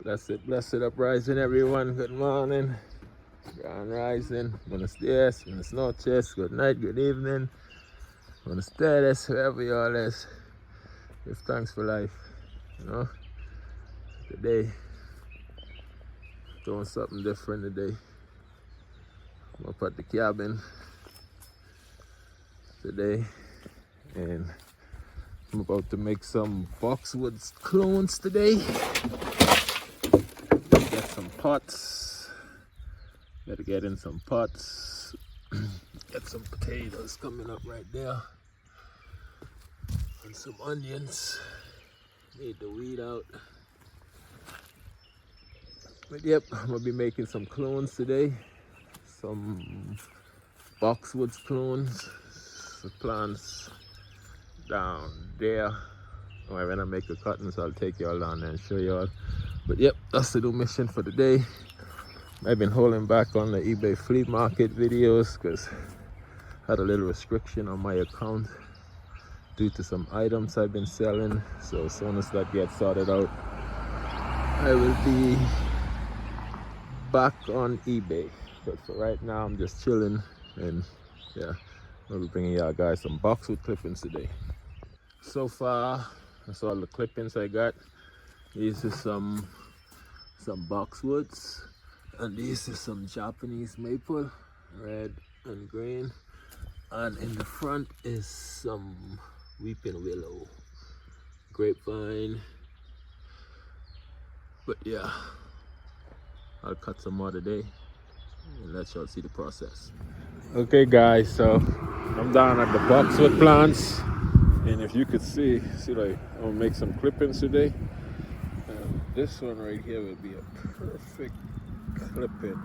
Blessed uprising, everyone. Good morning. Grand rising. Buenos dias, buenas noches. Good night, good evening. Buenos tardes, wherever you all is. Give thanks for life. You know, today, doing something different today. I'm up at the cabin today, and I'm about to make some boxwood clones today. Get some pots. Gotta get in some pots. Get some potatoes coming up right there. And some onions. Need to weed out. But yep, I'm gonna be making some clones today. Some boxwood clones. The plants down there. When I make a cutting, so I'll take you all down there and show you all. But yep, that's the new mission for the day. I've been holding back on the eBay flea market videos because I had a little restriction on my account due to some items I've been selling. So as soon as that gets sorted out, I will be back on eBay. But for right now, I'm just chilling, and yeah, I'll be bringing y'all guys some boxwood clippings today. So far, that's all the clippings I got. These are some boxwoods, and these are some Japanese maple, red and green. And in the front is some weeping willow, grapevine. But yeah, I'll cut some more today and let y'all see the process. Okay guys, so I'm down at the boxwood plants, and if you could see like I'm gonna make some clippings today. This one right here would be a perfect clipping.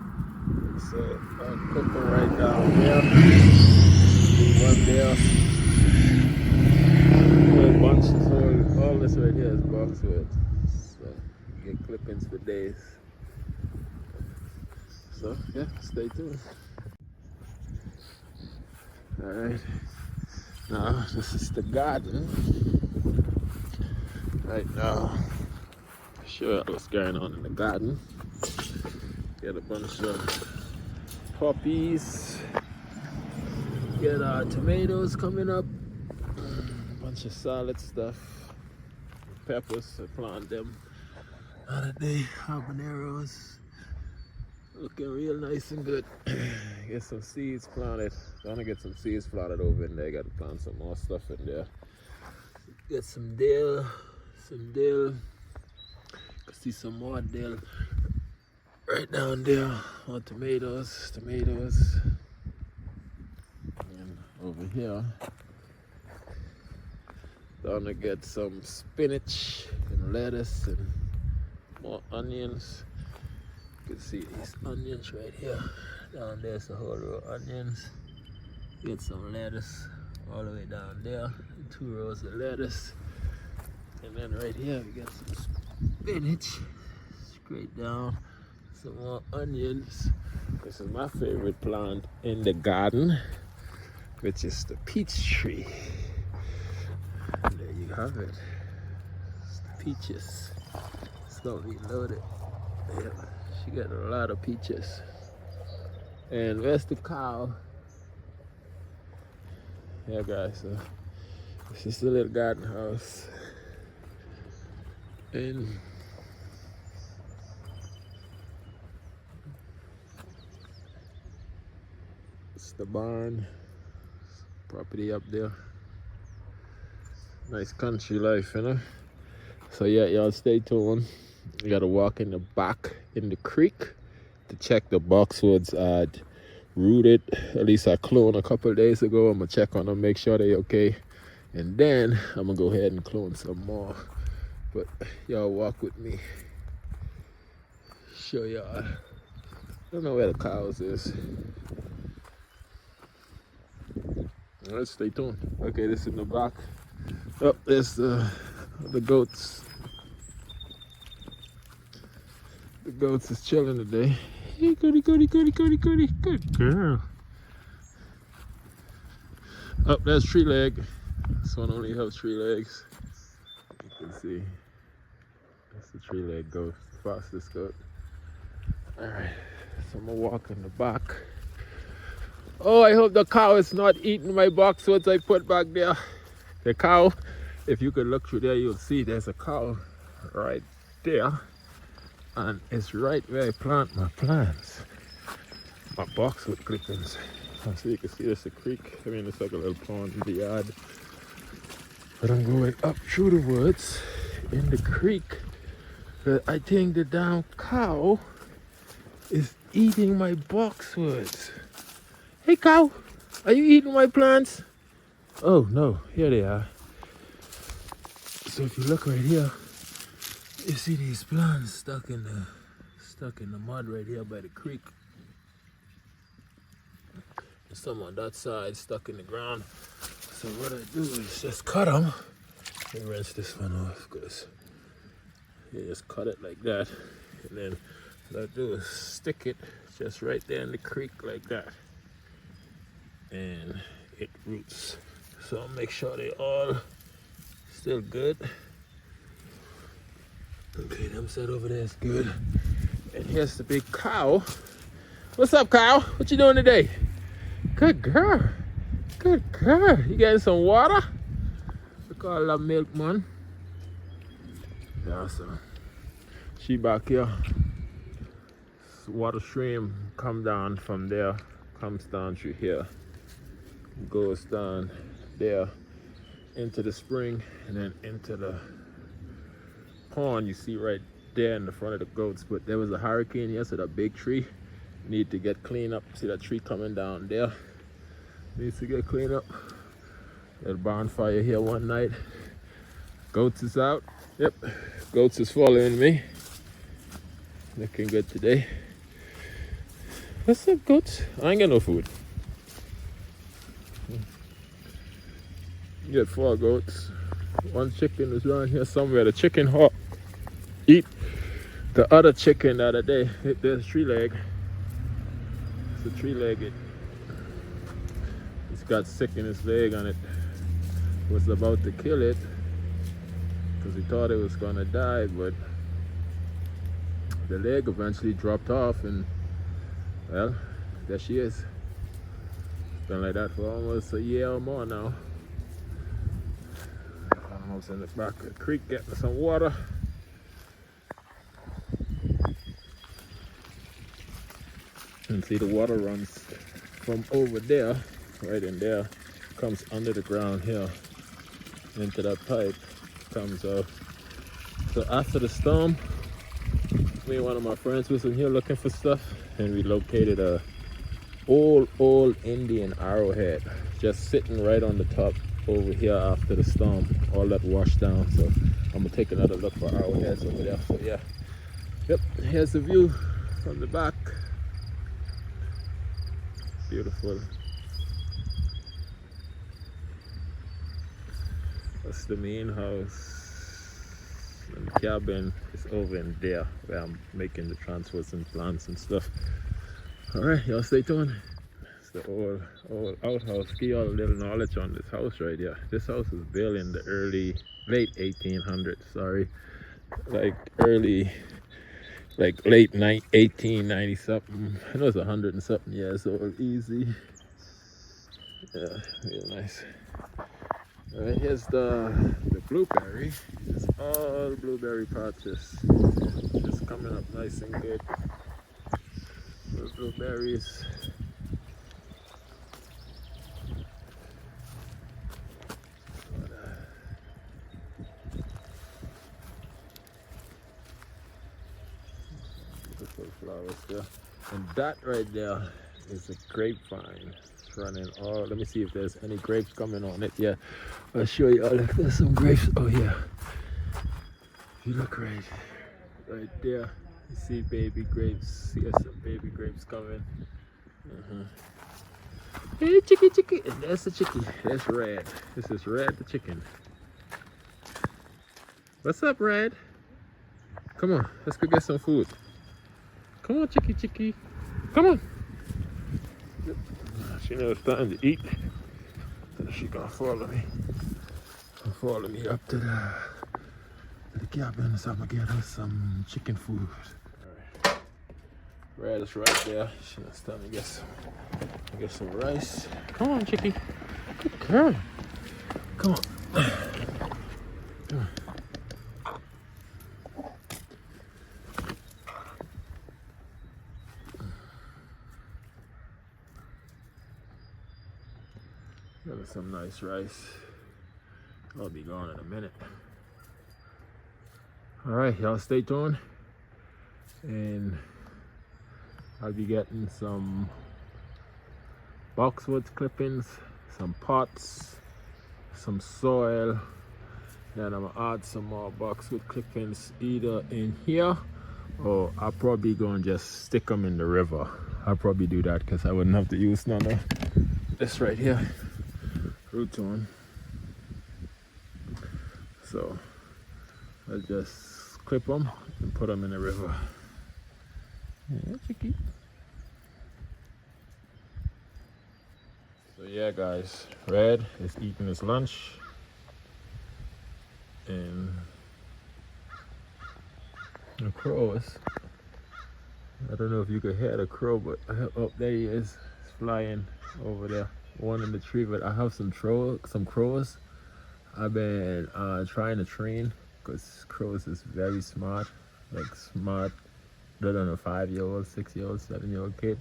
So I'll clip it right down there. One there. A bunch of all this right here is boxwood. So you get clippings for days. So yeah, stay tuned. Alright. Now this is the garden. Right now. Show what's going on in the garden. Get a bunch of poppies. Get our tomatoes coming up. A bunch of salad stuff. Peppers, I plant them. Other day, habaneros. Looking real nice and good. Get some seeds planted. Gonna get some seeds planted over in there. Gotta plant some more stuff in there. Get some dill. See some more dill right down there. More tomatoes. And over here, gonna get some spinach and lettuce and more onions. You can see these onions right here. Down there's a whole row of onions. Get some lettuce all the way down there. 2 rows of lettuce. And then right here we got some spinach straight down, some more onions. This is my favorite plant in the garden, which is the peach tree. And there you have it. It's the peaches. It's gonna be loaded. Yeah, she got a lot of peaches. And where's the cow? Yeah guys, so this is the little garden house. And it's the barn, property up there. Nice country life, you know. So yeah, y'all stay tuned. You gotta walk in the back in the creek to check the boxwoods I'd rooted. At least I cloned a couple of days ago. I'm gonna check on them, make sure they're okay, and then I'm gonna go ahead and clone some more. But y'all walk with me. Show y'all. I don't know where the cows is. Let's stay tuned. Okay, this is in the back. Oh, there's the goats. The goats is chilling today. Hey, goody. Good girl. Oh, that's tree leg. This one only has 3 legs. You can see. That's the 3-leg goat. fast this goat. Alright, so I'm gonna walk in the back. Oh, I hope the cow is not eating my boxwoods I put back there. The cow, if you could look through there, you'll see there's a cow right there. And it's right where I plant my plants. My boxwood clippings. So you can see there's a creek. I mean, it's like a little pond in the yard. But I'm going up through the woods in the creek. But I think the damn cow is eating my boxwoods. Hey cow, are you eating my plants? Oh no, here they are. So if you look right here, you see these plants stuck in the mud right here by the creek. And some on that side stuck in the ground. So what I do is just cut them. Let me rinse this one off, because you just cut it like that. And then what I do is stick it just right there in the creek like that. And it roots. So I'll make sure they all still good. Okay, them side over there is good. And here's the big cow. What's up, cow? What you doing today? Good girl. Good girl. You getting some water? Look at all that milk, man. Yeah, so she back here. Water stream come down from there, comes down through here, goes down there into the spring, and then into the pond you see right there in the front of the goats. But there was a hurricane here, so that big tree need to get cleaned up. See that tree coming down there? Needs to get cleaned up. Got a bonfire here one night. Goats is out. Yep, goats is following me. Looking good today. What's up, goats? I ain't got no food. You got 4 goats. 1 chicken is around here somewhere. The chicken hawk eat the other chicken the other day. There's 3 leg. It's a 3-legged. It's got sick in his leg and it was about to kill it because he thought it was gonna die, but the leg eventually dropped off, and well, there she is. Been like that for almost a year or more now. Almost in the back of the creek getting some water. And see the water runs from over there, right in there, comes under the ground here, into that pipe, comes out. So after the storm, me and one of my friends was in here looking for stuff, and we located a old Indian arrowhead just sitting right on the top over here after the storm. All that washed down, so I'm gonna take another look for arrowheads over there. So yeah, yep, here's the view from the back. Beautiful. That's the main house. And the cabin is over in there where I'm making the transfers and plants and stuff. Alright, y'all stay tuned. It's the old outhouse. Give y'all a little knowledge on this house right here. This house was built in the late 1800s, sorry. Like late 1890 something. I know it's 100 and something years old, easy. Yeah, real nice. Alright, here's the blueberry. It's all blueberry patches. It's coming up nice and good. The blueberries. Beautiful flowers there. And that right there is a grapevine. Running all, let me see if there's any grapes coming on it. Yeah, I'll show you all if there's some grapes. Oh yeah, if you look right there, you see baby grapes. Here's some baby grapes coming. Hey chickie, and there's the chickie. That's Red. This is Red the chicken. What's up, Red? Come on, let's go get some food. Come on, chickie, come on. She knows it's time to eat, so she's gonna follow me up to to the cabin, so I'm gonna get her some chicken food. Alright. Red is right there. She's starting to get some rice. Come on, chickie. Good girl. Come on. Come on. Got some nice rice. I'll be gone in a minute. All right, y'all stay tuned, and I'll be getting some boxwood clippings, some pots, some soil. Then I'm gonna add some more boxwood clippings either in here, or I'll probably go and just stick them in the river. I'll probably do that because I wouldn't have to use none of this right here. Root on. So I'll just clip them and put them in the river. Yeah, chicky. So yeah, guys, Red is eating his lunch, and the crows. I don't know if you could hear the crow, but oh, there he is. He's flying over there. One in the tree, but I have some crows. I've been trying to train, because crows is very smart, like smart, better than a 5-year-old, 6-year-old, 7-year-old kid.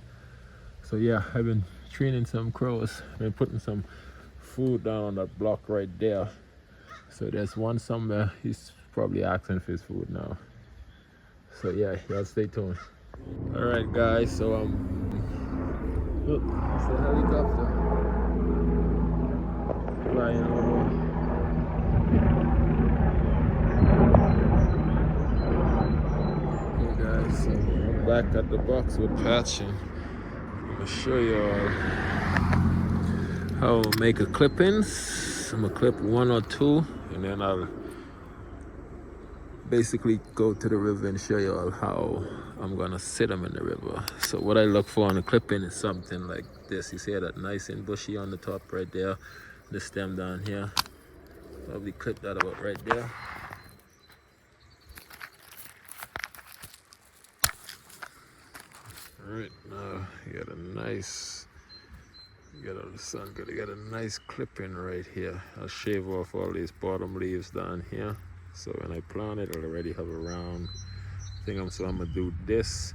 So yeah, I've been training some crows. I've been putting some food down on that block right there. So there's one somewhere. He's probably asking for his food now. So yeah, y'all stay tuned. All right, guys. So look, it's a helicopter flying over. Okay, guys. So I'm back at the boxwood patch, and I'm gonna show you all how to make a clippings. I'm gonna clip 1 or 2, and then I'll basically go to the river and show you all how I'm gonna sit them in the river. So what I look for on a clipping is something like this. You see that nice and bushy on the top right there, the stem down here. Probably clip that about right there. All right, now you got a nice, you got all the sun good. You got a nice clipping right here. I'll shave off all these bottom leaves down here. So when I plant it, I'll already have a round thing. So I'm gonna do this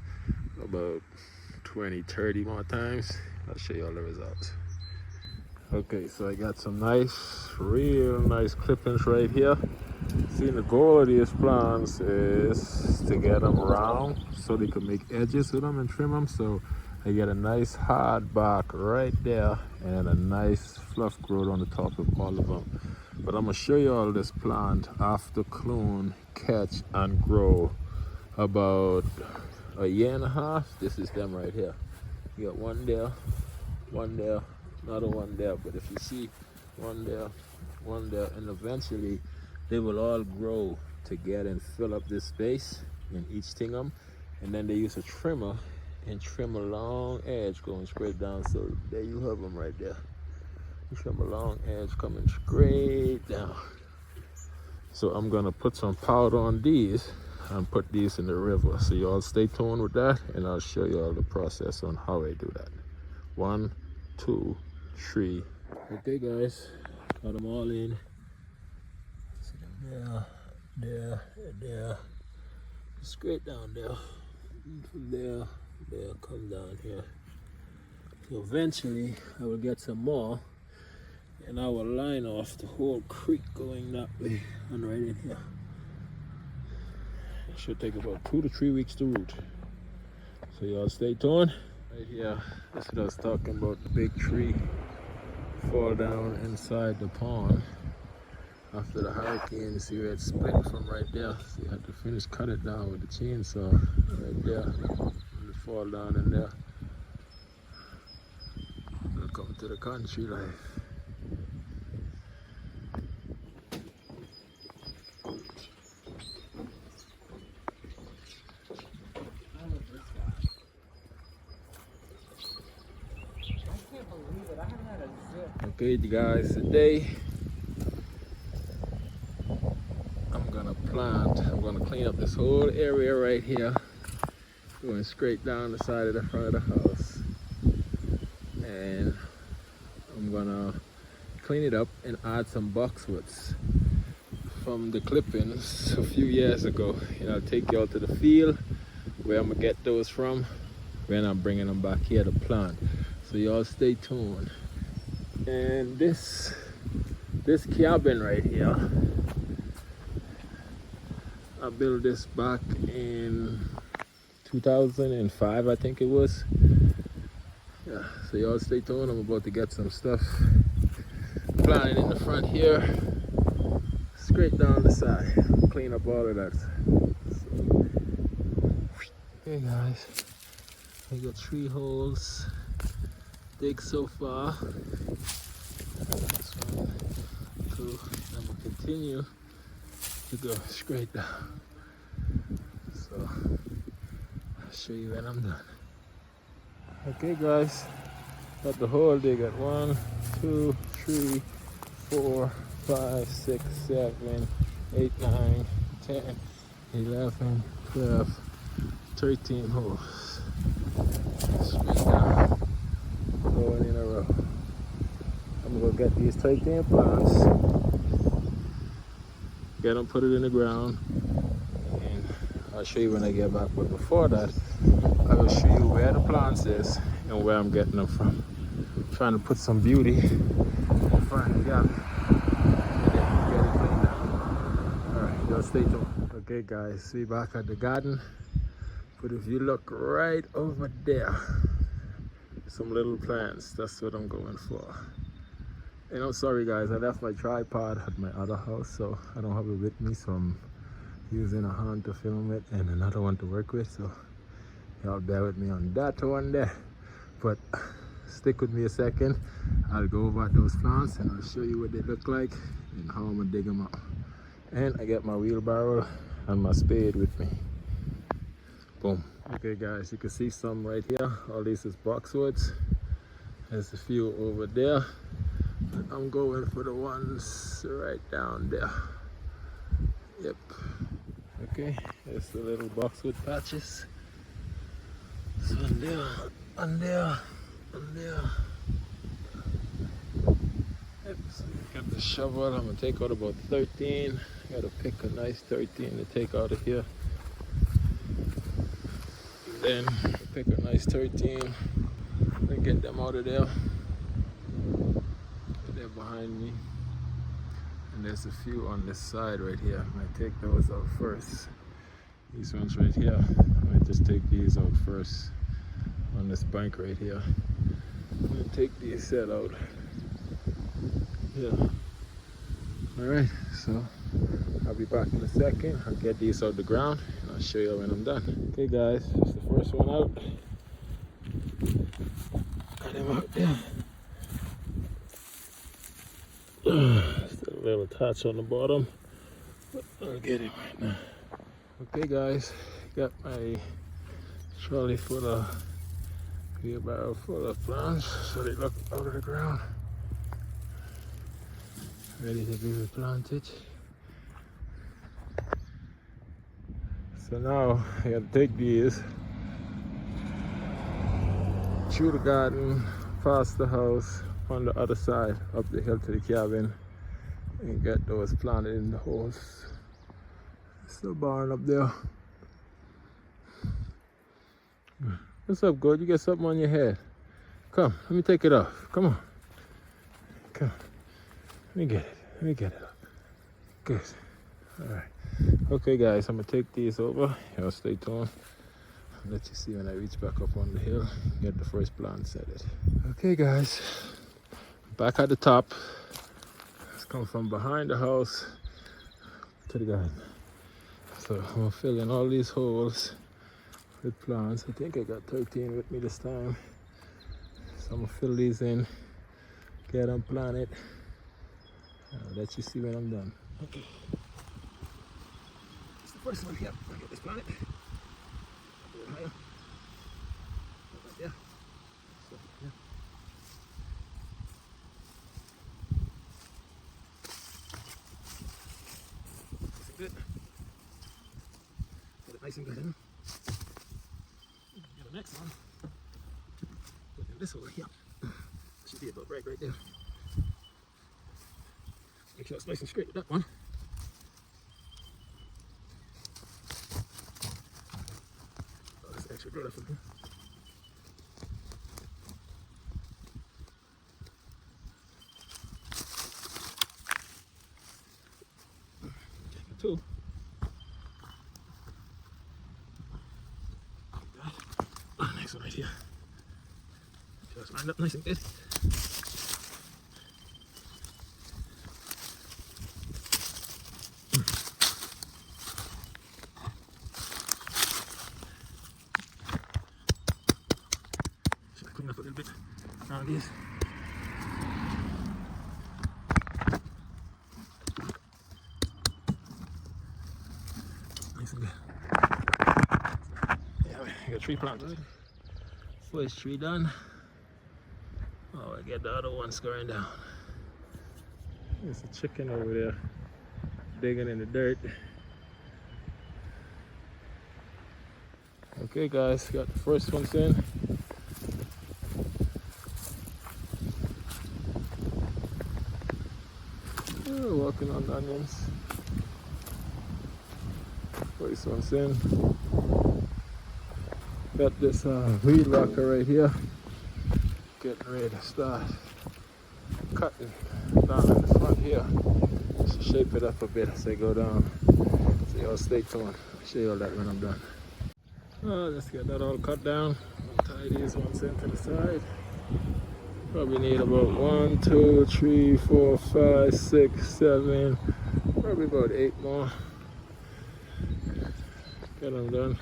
about 20-30 more times. I'll show you all the results. Okay, so I got some nice, real nice clippings right here. See, the goal of these plants is to get them round so they can make edges with them and trim them. So I get a nice hard bark right there and a nice fluff growth on the top of all of them. But I'm gonna show you all this plant after clone, catch and grow about a 1.5 years. This is them right here. You got one there, another one there. But if you see one there, and eventually they will all grow together and fill up this space in each thing them. And then they use a trimmer and trim a long edge going straight down. So there you have them right there. You trim a long edge coming straight down. So I'm gonna put some powder on these and put these in the river. So y'all stay tuned with that, and I'll show you all the process on how I do that. 1, 2, 3. Okay, guys, got them all in. See them there, straight down there. From there, come down here. So eventually I will get some more, and I will line off the whole creek going that way and right in here. It should take about 2 to 3 weeks to root. So y'all stay tuned. Right here, that's what I was talking about, the big tree fall down inside the pond after the hurricane. You see where it split from right there. So you had to finish cut it down with the chainsaw right there. And it fall down in there. Welcome to the country life. Okay, guys, today I'm gonna plant clean up this whole area right here, going straight down the side of the front of the house. And I'm gonna clean it up and add some boxwoods from the clippings a few years ago. And I'll take you out to the field where I'm gonna get those from when I'm bringing them back here to plant. So y'all stay tuned. And this cabin right here, I built this back in 2005, I think it was. Yeah, so y'all stay tuned. I'm about to get some stuff planted in the front here, straight down the side, clean up all of that. So, hey guys, I got 3 holes dig so far. This one, 2, I'm gonna continue to go straight down. So I'll show you when I'm done. Okay guys, got the hole dig at 1, 2, 3, 4, 5, 6, 7, 8, 9, 10, 11, 12, 13 holes. Straight down, going in a row. I'm gonna go get these 13 plants, get them, put it in the ground, and I'll show you when I get back. But before that, I will show you where the plants is and where I'm getting them from. I'm trying to put some beauty in front of the garden and then get it cleaned up. Alright, y'all stay tuned. Okay guys, see back at the garden. But if you look right over there, some little plants, that's what I'm going for. And I'm sorry guys, I left my tripod at my other house, so I don't have it with me, so I'm using a hand to film it and another one to work with, so y'all bear with me on that one there. But stick with me a second. I'll go over those plants and I'll show you what they look like and how I'm gonna dig them up. And I got my wheelbarrow and my spade with me. Boom. Okay guys, you can see some right here. All this is boxwoods. There's a few over there. I'm going for the ones right down there. Yep. Okay, there's the little boxwood patches. So on there, on there, on there. Yep, so got the shovel. I'm gonna take out about 13. Gotta pick a nice 13 to take out of here. Then pick a nice 13 and get them out of there. They're behind me. And there's a few on this side right here. I might take those out first. These ones right here, I might just take these out first on this bank right here. I'm gonna take these set out. Yeah. Alright, so I'll be back in a second. I'll get these out the ground and I'll show you when I'm done. Okay guys, that's the first one out. Got him out there. Still a little touch on the bottom, but I'll get him right now. Okay guys, got my trolley full of, wheelbarrow full of plants, so they look out of the ground. Ready to be replanted. So now I gotta take these through the garden, past the house, on the other side, up the hill to the cabin, and get those planted in the holes. It's the barn up there. What's up, God? You got something on your head? Come, let me take it off. Come on. Come. Let me get it. Let me get it up. Good. Alright. Okay guys, I'm gonna take these over. Y'all stay tuned. I'll let you see when I reach back up on the hill, get the first plant set it. Okay guys, back at the top. Let's come from behind the house to the garden. So I'm gonna fill in all these holes with plants. I think I got 13 with me this time. So I'm gonna fill these in, get them planted. I'll let you see when I'm done. Okay. It's the first one here. I'll get this planted. A little higher. Right there. So, yeah. That's a bit. nice and good in. Get the next one. Put in this over here. Should be about right there. Make sure it's nice and straight with that one. Oh, that's extra good for me. Two. Oh, next one right here. Just lined up nice and good. Should I clean up a little bit around these? Nice and good. Yeah, we got tree plant good. First tree done. Oh, I get the other one scoring down. There's a chicken over there digging in the dirt. Okay guys, got the first ones in. We're working on the onions. First one's in. Got this weed whacker right here. Getting ready to start cutting down in the front here. Just shape it up a bit as I go down. So y'all stay tuned. I'll show you all that when I'm done. Let's get that all cut down. I'll tie these ones into the side. Probably need about 1, 2, 3, 4, 5, 6, 7, probably about 8 more. Get them done.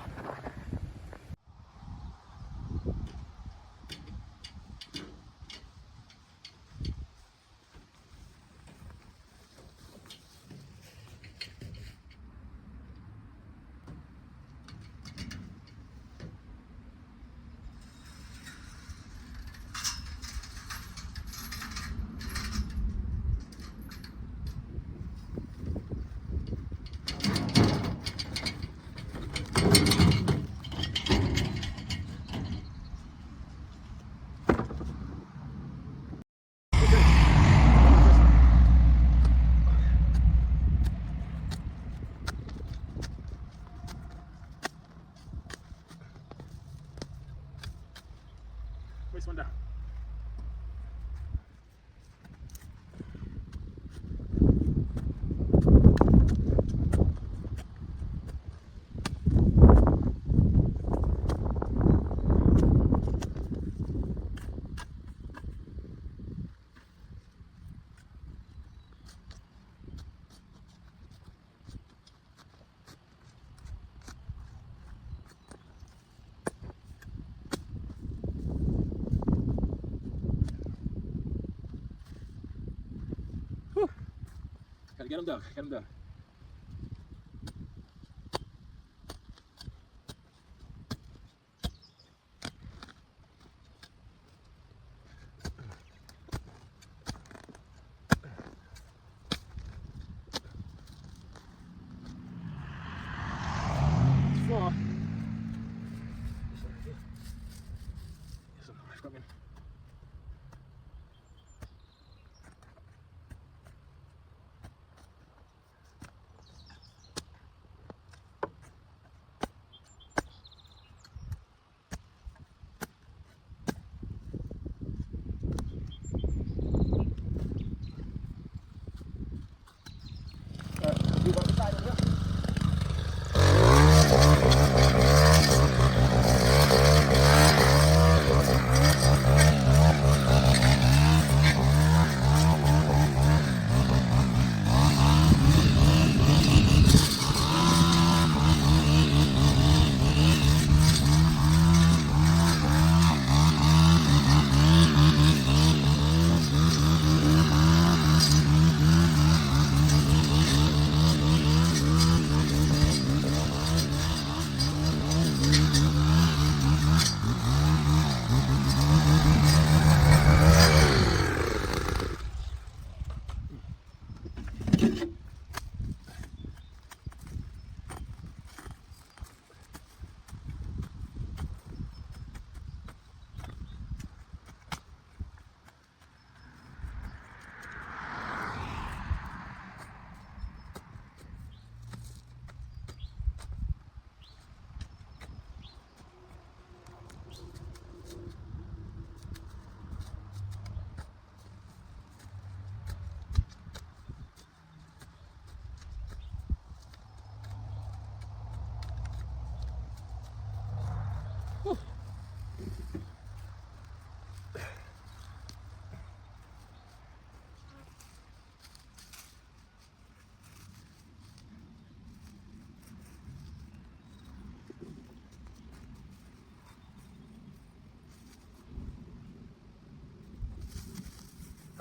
First one down. Gotta get them done, get them done. It's 4. There's some knife coming.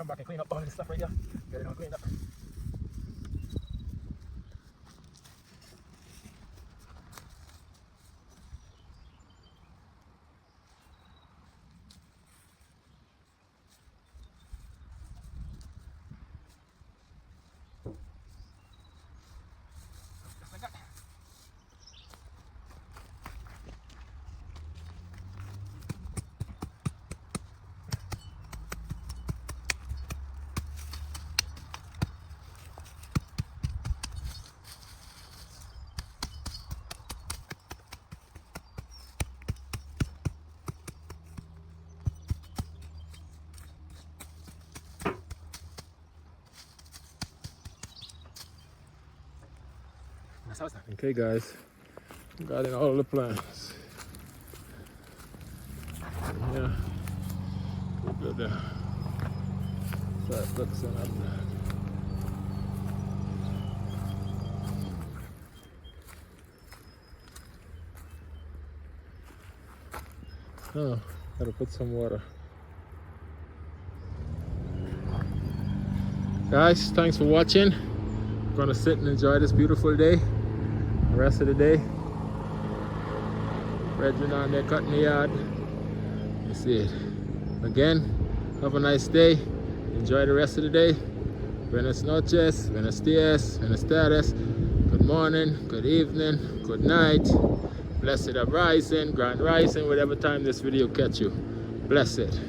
come back and clean up all this stuff right here. Get it all cleaned up. Just like that. Okay guys, got in all the plants. Yeah, good there. So it looks on that. Oh, gotta put some water. Guys, thanks for watching. I'm gonna sit and enjoy this beautiful day. The rest of the day, brethren on there cutting the yard. You see it. Again, have a nice day. Enjoy the rest of the day. Buenas noches, buenos dias, buenas tardes. Good morning, good evening, good night. Blessed uprising, grand rising, whatever time this video catch you. Blessed.